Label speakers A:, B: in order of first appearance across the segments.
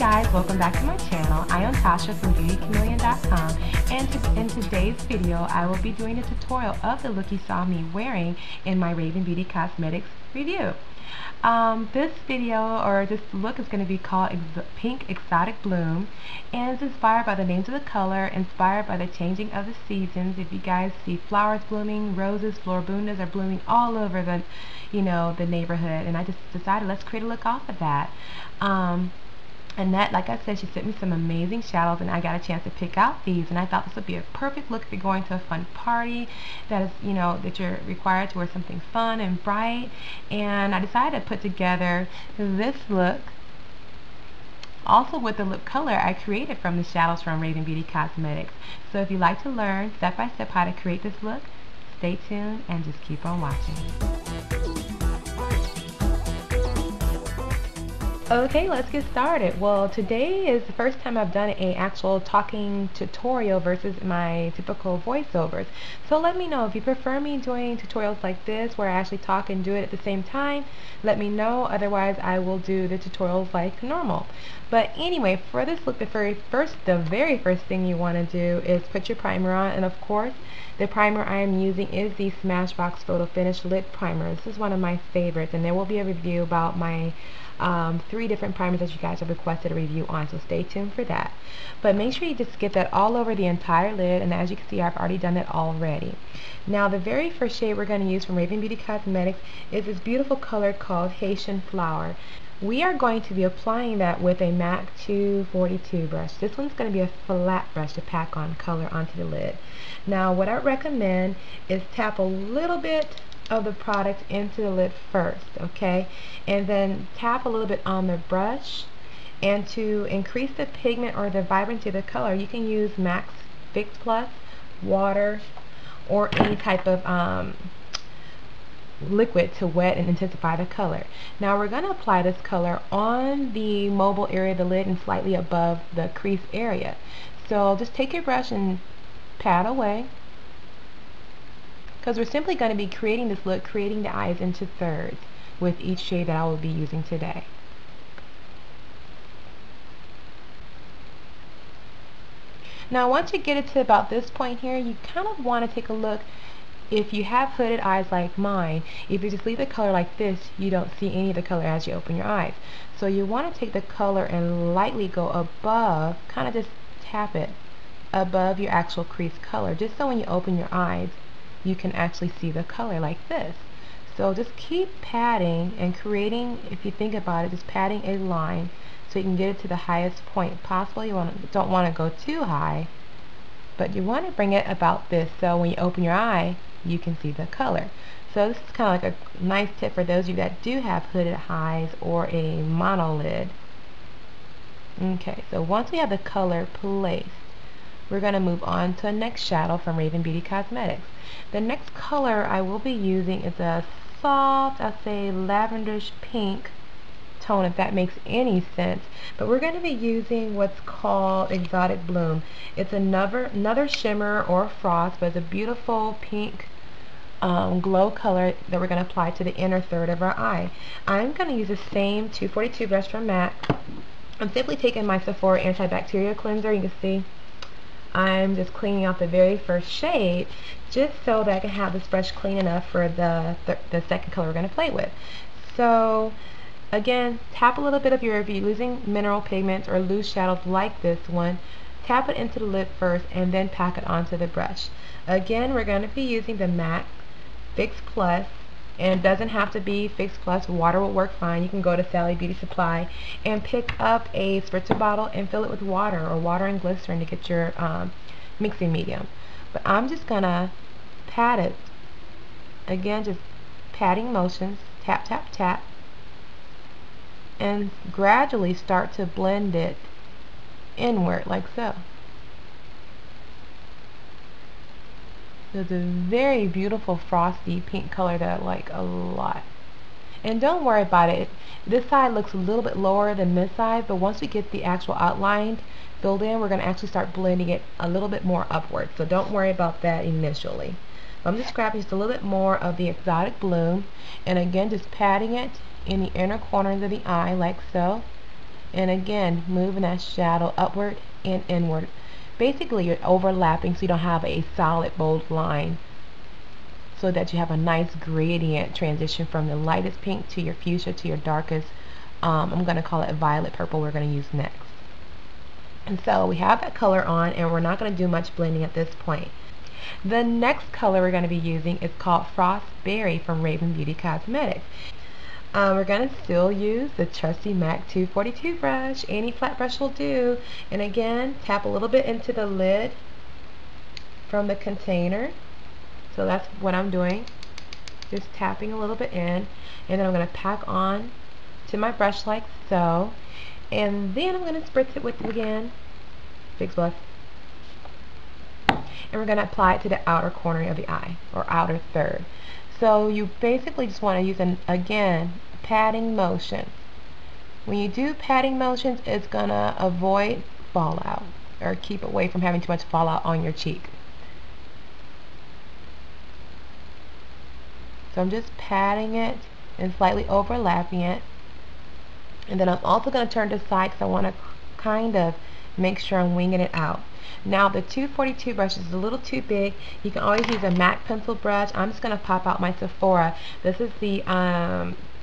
A: guys, welcome back to my channel. I am Tasha from BeautyChameleon.com, and in today's video I will be doing a tutorial of the look you saw me wearing in my Raving Beauty Cosmetics review. This video, or this look, is going to be called Pink Exotic Bloom, and it's inspired by the names of the color, inspired by the changing of the seasons. If you guys see flowers blooming, roses, floribundas are blooming all over the, the neighborhood, and I just decided let's create a look off of that. Annette, like I said, she sent me some amazing shadows, and I got a chance to pick out these, and I thought this would be a perfect look if you're going to a fun party that is, that you're required to wear something fun and bright. And I decided to put together this look also with the lip color I created from the shadows from Raving Beauty Cosmetics. So if you'd like to learn step by step how to create this look, stay tuned and just keep on watching. Okay, let's get started. Well, today is the first time I've done an actual talking tutorial versus my typical voiceovers. So let me know if you prefer me doing tutorials like this where I actually talk and do it at the same time. Let me know, otherwise I will do the tutorials like normal. But anyway, for this look, the very first thing you want to do is put your primer on, and of course the primer I am using is the Smashbox Photo Finish Lip primer. This is one of my favorites, and there will be a review about my 3 different primers that you guys have requested a review on, so stay tuned for that. But make sure you just get that all over the entire lid, and as you can see, I've already done it already. Now the very first shade we're going to use from Raving Beauty Cosmetics is this beautiful color called Haitian Flower. We are going to be applying that with a MAC 242 brush. This one's going to be a flat brush to pack on color onto the lid. Now what I recommend is tap a little bit of the product into the lid first, okay, and then tap a little bit on the brush. And to increase the pigment or the vibrancy of the color, you can use MAC Fix Plus, water, or any type of liquid to wet and intensify the color. Now we're going to apply this color on the mobile area of the lid and slightly above the crease area. So just take your brush and pat away, because we're simply going to be creating this look, creating the eyes into thirds with each shade that I will be using today. Now once you get it to about this point here, you kind of want to take a look. If you have hooded eyes like mine, if you just leave the color like this, you don't see any of the color as you open your eyes. So you want to take the color and lightly go above, kind of just tap it above your actual crease color, just so when you open your eyes you can actually see the color like this. So just keep patting and creating, if you think about it, just patting a line so you can get it to the highest point possible. You don't want to go too high, but you want to bring it about this, so when you open your eye you can see the color. So this is kind of like a nice tip for those of you that do have hooded eyes or a monolid. Okay, so once we have the color placed, we're going to move on to the next shadow from Raving Beauty Cosmetics. The next color I will be using is a soft, I'll say lavenderish pink tone, if that makes any sense. But we're going to be using what's called Exotic Bloom. It's another shimmer or frost, but it's a beautiful pink glow color that we're going to apply to the inner third of our eye. I'm going to use the same 242 brush from MAC. I'm simply taking my Sephora antibacterial cleanser. You can see I'm just cleaning out the very first shade, just so that I can have this brush clean enough for the second color we're going to play with. So again, tap a little bit of if you're using mineral pigments or loose shadows like this one, tap it into the lid first and then pack it onto the brush. Again, we're going to be using the MAC Fix Plus, and it doesn't have to be Fix Plus. Water will work fine. You can go to Sally Beauty Supply and pick up a spritzer bottle and fill it with water, or water and glycerin, to get your mixing medium. But I'm just gonna pat it. Again, just patting motions, tap, tap, tap, and gradually start to blend it inward like so. It's a very beautiful frosty pink color that I like a lot. And don't worry about it. This side looks a little bit lower than this side, but once we get the actual outline filled in, we're going to actually start blending it a little bit more upward. So don't worry about that initially. I'm just grabbing just a little bit more of the Exotic Bloom, and again just patting it in the inner corners of the eye like so. And again, moving that shadow upward and inward. Basically, you're overlapping so you don't have a solid bold line, so that you have a nice gradient transition from the lightest pink to your fuchsia to your darkest, I'm going to call it violet purple we're going to use next. And so we have that color on, and we're not going to do much blending at this point. The next color we're going to be using is called Frostberry from Raving Beauty Cosmetics. We're going to still use the trusty MAC 242 brush. Any flat brush will do. And again, tap a little bit into the lid from the container. So that's what I'm doing. Just tapping a little bit in. And then I'm going to pack on to my brush like so. And then I'm going to spritz it with, again, Big Splash. And we're going to apply it to the outer corner of the eye, or outer third. So you basically just want to use, again, patting motion. When you do patting motions, it's going to avoid fallout, or keep away from having too much fallout on your cheek. So I'm just patting it and slightly overlapping it. And then I'm also going to turn to the side because I want to kind of make sure I'm winging it out. Now the 242 brush is a little too big. You can always use a MAC pencil brush. I'm just going to pop out my Sephora. This is the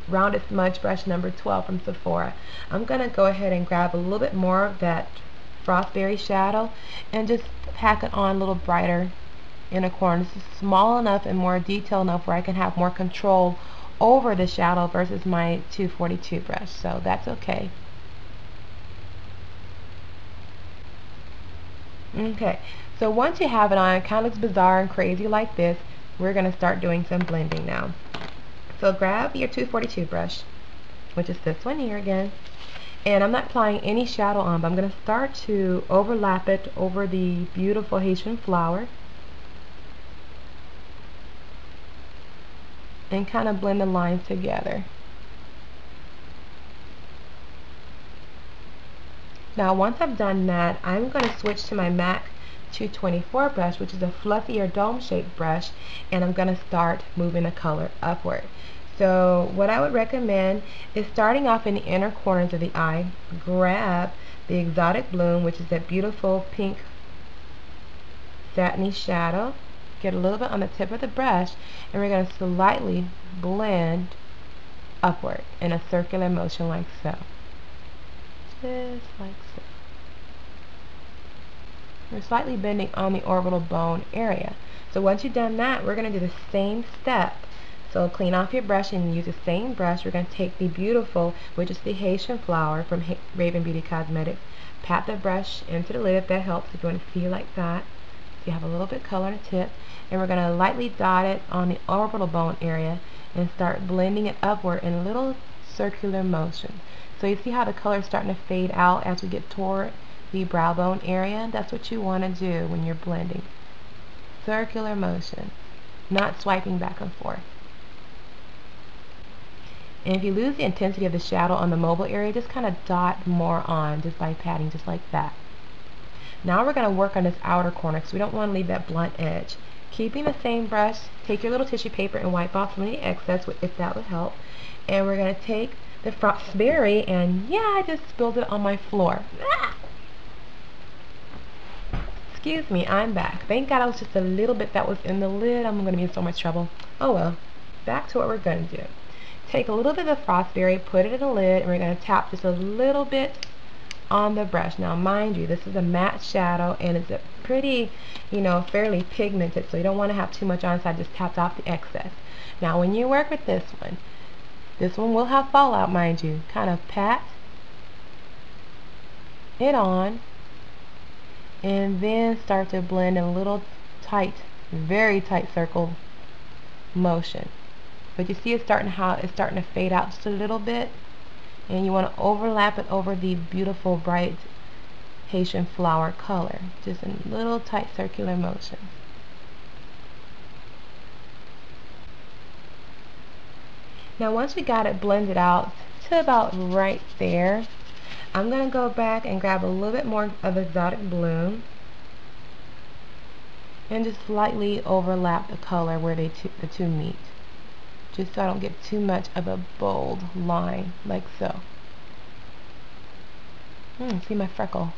A: rounded smudge brush number 12 from Sephora. I'm going to go ahead and grab a little bit more of that Frostberry shadow and just pack it on a little brighter in a corner. This is small enough and more detailed enough where I can have more control over the shadow versus my 242 brush, so that's okay. Okay, so once you have it on, it kind of looks bizarre and crazy like this, we're going to start doing some blending now. So grab your 242 brush, which is this one here again, and I'm not applying any shadow on, but I'm going to start to overlap it over the beautiful Haitian Flower and kind of blend the lines together. Now once I've done that, I'm going to switch to my MAC 224 brush, which is a fluffier dome shaped brush, and I'm going to start moving the color upward. So what I would recommend is starting off in the inner corners of the eye, grab the Exotic Bloom, which is that beautiful pink satiny shadow, get a little bit on the tip of the brush, and we're going to slightly blend upward in a circular motion like so. Just like so. We're slightly bending on the orbital bone area. So once you've done that, we're going to do the same step. So clean off your brush and use the same brush. We're going to take the beautiful, which is the Haitian Flower from Raving Beauty Cosmetics. Pat the brush into the lid if that helps, if you want to feel like that. So you have a little bit of color on the tip. And we're going to lightly dot it on the orbital bone area and start blending it upward in a little circular motion. So you see how the color is starting to fade out as we get toward the brow bone area? That's what you want to do when you're blending. Circular motion, not swiping back and forth. And if you lose the intensity of the shadow on the mobile area, just kind of dot more on just by patting, just like that. Now we're going to work on this outer corner because we don't want to leave that blunt edge. Keeping the same brush, take your little tissue paper and wipe off some of the excess if that would help. And we're going to take the Frostberry, and yeah, I just spilled it on my floor. Ah! Excuse me, I'm back. Thank God it was just a little bit that was in the lid. I'm going to be in so much trouble. Oh well. Back to what we're going to do. Take a little bit of the Frostberry, put it in the lid, and we're going to tap just a little bit on the brush. Now mind you, this is a matte shadow and it's a pretty, fairly pigmented, so you don't want to have too much on, so I just tapped off the excess. Now when you work with this one will have fallout, mind you. Kind of pat it on and then start to blend in a little tight, very tight circle motion. But you see it's starting to fade out just a little bit, and you want to overlap it over the beautiful bright Haitian Flower color, just in little tight circular motion. Now once we got it blended out to about right there, I'm going to go back and grab a little bit more of Exotic Bloom and just slightly overlap the color where the two meet, just so I don't get too much of a bold line like so. See my freckle.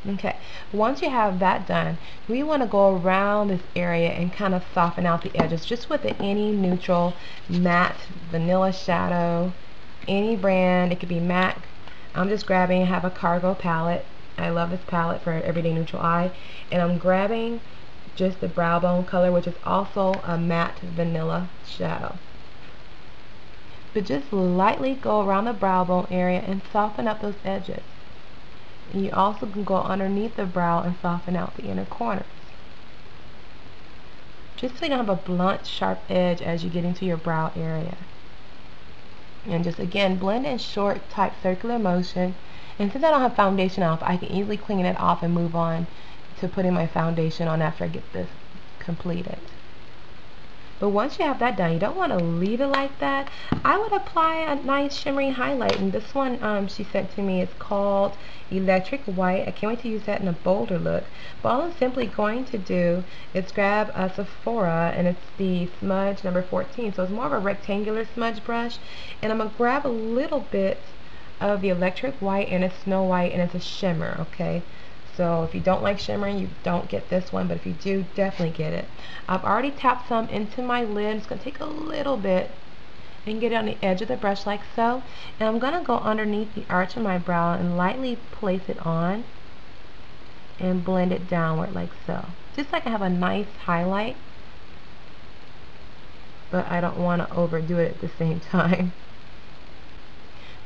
A: Okay, once you have that done, we want to go around this area and kind of soften out the edges just with any neutral matte vanilla shadow, any brand. It could be MAC. I'm just grabbing, I have a cargo palette. I love this palette for everyday neutral eye, and I'm grabbing just the brow bone color, which is also a matte vanilla shadow. But just lightly go around the brow bone area and soften up those edges. And you also can go underneath the brow and soften out the inner corners, just so you don't have a blunt, sharp edge as you get into your brow area. And just again, blend in short type circular motion. And since I don't have foundation off, I can easily clean it off and move on to putting my foundation on after I get this completed. But once you have that done, you don't want to leave it like that. I would apply a nice shimmery highlight, and this one she sent to me is called Electric White. I can't wait to use that in a bolder look. But all I'm simply going to do is grab a Sephora, and it's the smudge number 14. So it's more of a rectangular smudge brush, and I'm going to grab a little bit of the Electric White, and it's Snow White, and it's a shimmer, okay? So if you don't like shimmering, you don't get this one, but if you do, definitely get it. I've already tapped some into my lid. I'm just going to take a little bit and get it on the edge of the brush like so. And I'm going to go underneath the arch of my brow and lightly place it on and blend it downward like so. Just like I have a nice highlight, but I don't want to overdo it at the same time.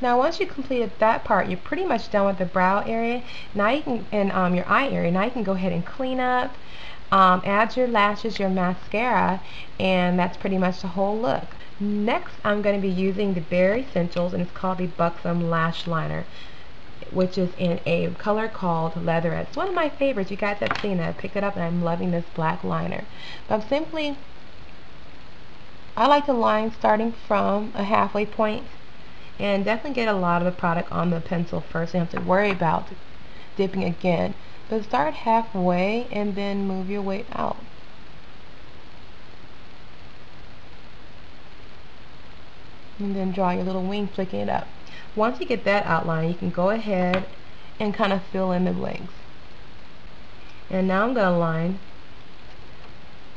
A: Now once you completed that part, you're pretty much done with the brow area. Now you can, and your eye area, now you can go ahead and clean up, add your lashes, your mascara, and that's pretty much the whole look. Next, I'm going to be using the Bare Essentials, and it's called the Buxom Lash Liner, which is in a color called Leatherette. It's one of my favorites. You guys have seen it. I picked it up and I'm loving this black liner. But I like to line starting from a halfway point. And definitely get a lot of the product on the pencil first. You don't have to worry about dipping again. But start halfway and then move your way out. And then draw your little wing, flicking it up. Once you get that outline, you can go ahead and kind of fill in the blanks. And now I'm going to line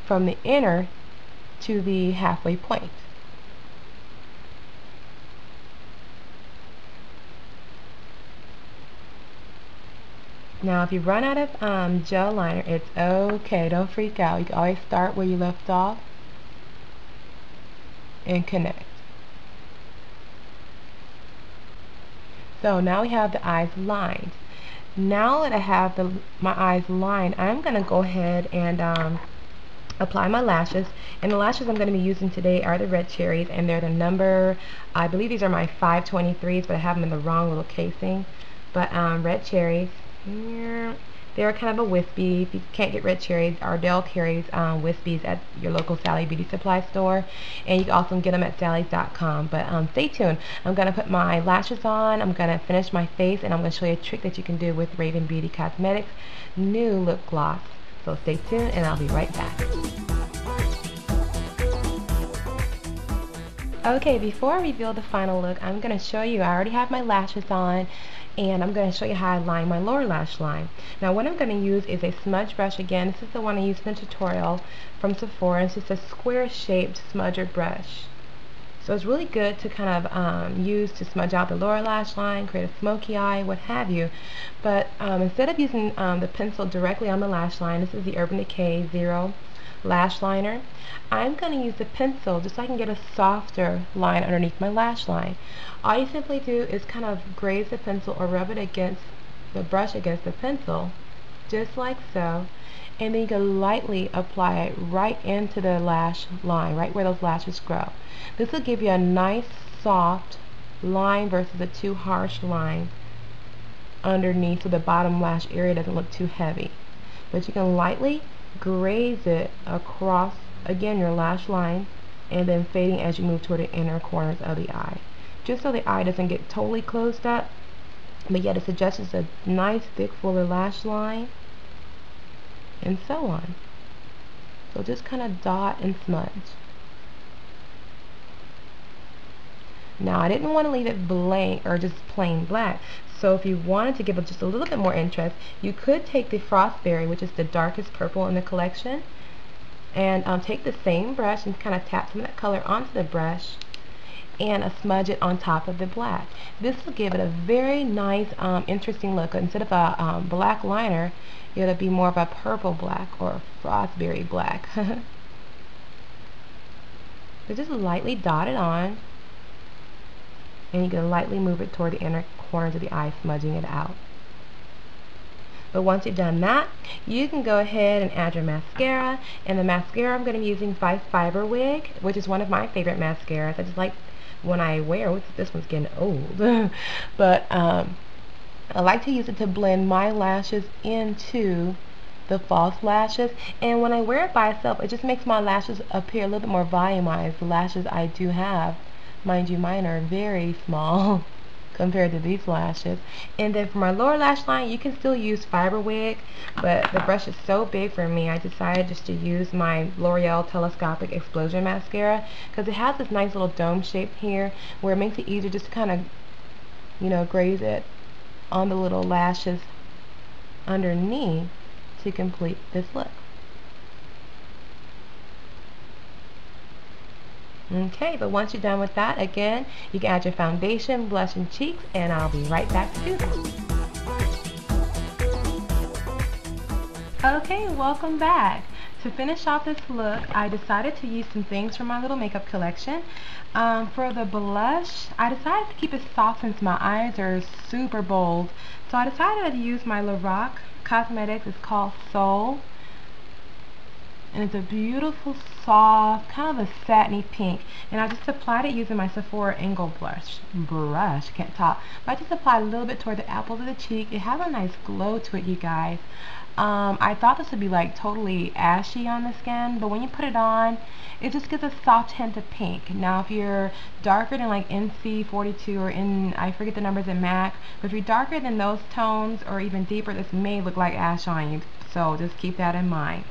A: from the inner to the halfway point. Now if you run out of gel liner, it's okay, don't freak out. You can always start where you left off and connect. So now we have the eyes lined. Now that I have my eyes lined, I'm going to go ahead and apply my lashes. And the lashes I'm going to be using today are the Red Cherries, and they're the number, I believe these are my 523s, but I have them in the wrong little casing. But Red Cherries, they're kind of a wispy. If you can't get Red Cherries, Ardell carries wispies at your local Sally Beauty Supply store, and you can also get them at sallys.com. But stay tuned. I'm going to put my lashes on, I'm going to finish my face, and I'm going to show you a trick that you can do with Raving Beauty Cosmetics new lip gloss. So stay tuned and I'll be right back. Okay, before I reveal the final look, I'm going to show you, I already have my lashes on, and I'm going to show you how I line my lower lash line. Now what I'm going to use is a smudge brush again. This is the one I used in the tutorial from Sephora. It's just a square shaped smudger brush. So it's really good to kind of use to smudge out the lower lash line, create a smoky eye, what have you. But instead of using the pencil directly on the lash line, this is the Urban Decay Zero Lash Liner. I'm going to use the pencil just so I can get a softer line underneath my lash line. All you simply do is kind of graze the pencil or rub it against the brush against the pencil, just like so. And then you can lightly apply it right into the lash line, right where those lashes grow. This will give you a nice soft line versus a too harsh line underneath, so the bottom lash area doesn't look too heavy. But you can lightly graze it across, again, your lash line, and then fading as you move toward the inner corners of the eye, just so the eye doesn't get totally closed up, but yet it suggests a nice thick fuller lash line, and so on. So just kind of dot and smudge. Now I didn't want to leave it blank or just plain black, so if you wanted to give it just a little bit more interest, you could take the Frostberry, which is the darkest purple in the collection, and take the same brush and kind of tap some of that color onto the brush and smudge it on top of the black. This will give it a very nice, interesting look. Instead of a black liner, it'll be more of a purple black or Frostberry black. So just lightly dot it on, and you can lightly move it toward the inner corners of the eye, smudging it out. But once you've done that, you can go ahead and add your mascara. And the mascara I'm going to be using by Fiberwig, which is one of my favorite mascaras. I just like when I wear, this one's getting old, but I like to use it to blend my lashes into the false lashes. And when I wear it by itself, it just makes my lashes appear a little bit more volumized. The lashes I do have, mind you, mine are very small compared to these lashes. And then for my lower lash line, you can still use Fiberwig, but the brush is so big for me, I decided just to use my Loreal Telescopic Explosion Mascara, because it has this nice little dome shape here where it makes it easier just to kind of, you know, graze it on the little lashes underneath to complete this look. Okay, but once you're done with that, again, you can add your foundation, blush, and cheeks, and I'll be right back to do that. Okay, welcome back. To finish off this look, I decided to use some things from my little makeup collection. For the blush, I decided to keep it soft since my eyes are super bold. So I decided to use my Lorac Cosmetics. It's called Soul. And it's a beautiful, soft, kind of a satiny pink. And I just applied it using my Sephora Angle brush. Can't talk. But I just applied a little bit toward the apples of the cheek. It has a nice glow to it, you guys. I thought this would be like totally ashy on the skin, but when you put it on, it just gives a soft hint of pink. Now, if you're darker than like NC42 or I forget the numbers in MAC, but if you're darker than those tones or even deeper, this may look like ash on you. So just keep that in mind.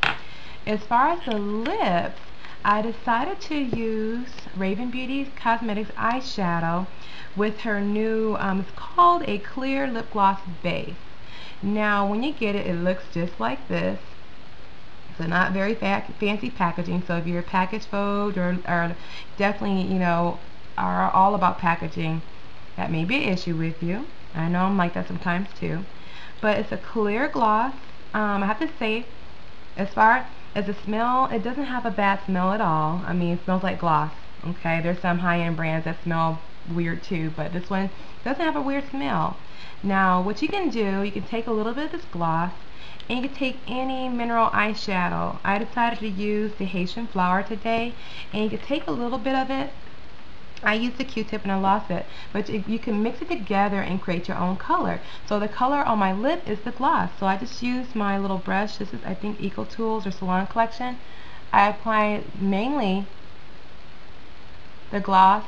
A: As far as the lips, I decided to use Raving Beauty Cosmetics eyeshadow with her new, it's called a clear lip gloss base. Now, when you get it, it looks just like this. So not very fancy packaging. So if you're package phobe or definitely, you know, are all about packaging, that may be an issue with you. I know I'm like that sometimes too. But it's a clear gloss. I have to say, as far as the smell, it doesn't have a bad smell at all. I mean, it smells like gloss. Okay, there's some high-end brands that smell weird too, but this one doesn't have a weird smell. Now, what you can do, you can take a little bit of this gloss, and you can take any mineral eyeshadow. I decided to use the Haitian Flower today, and you can take a little bit of it. I used the Q-tip and I lost it, but you can mix it together and create your own color. So the color on my lip is the gloss. So I just used my little brush. This is, I think, Eco Tools or Salon Collection. I apply mainly the gloss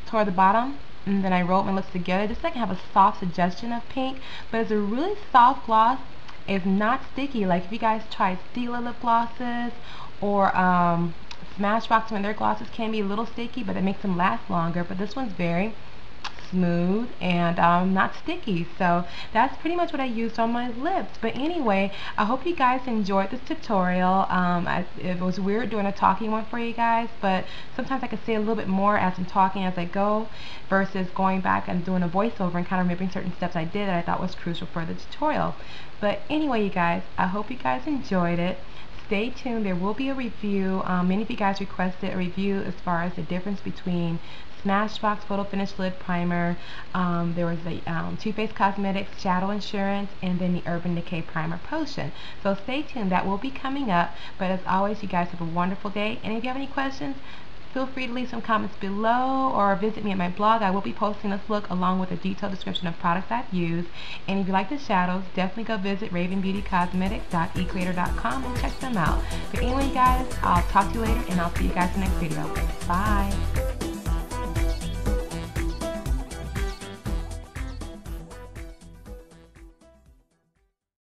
A: toward the bottom, and then I roll my lips together just so I can have a soft suggestion of pink. But it's a really soft gloss. It's not sticky. Like if you guys try Stila lip glosses or Smashbox, when their glosses can be a little sticky, but it makes them last longer. But this one's very smooth and not sticky. So that's pretty much what I used on my lips. But anyway, I hope you guys enjoyed this tutorial. It was weird doing a talking one for you guys, but sometimes I can say a little bit more as I'm talking as I go versus going back and doing a voiceover and kind of remembering certain steps I did that I thought was crucial for the tutorial. But anyway, you guys, I hope you guys enjoyed it. Stay tuned. There will be a review. Many of you guys requested a review as far as the difference between Smashbox Photo Finish Lip Primer. There was a Too Faced Cosmetics Shadow Insurance, and then the Urban Decay Primer Potion. So stay tuned. That will be coming up. But as always, you guys have a wonderful day. And if you have any questions, feel free to leave some comments below or visit me at my blog. I will be posting this look along with a detailed description of products I've used. And if you like the shadows, definitely go visit ravingbeautycosmetics.ecreator.com and check them out. But anyway, guys, I'll talk to you later, and I'll see you guys in the next video. Bye!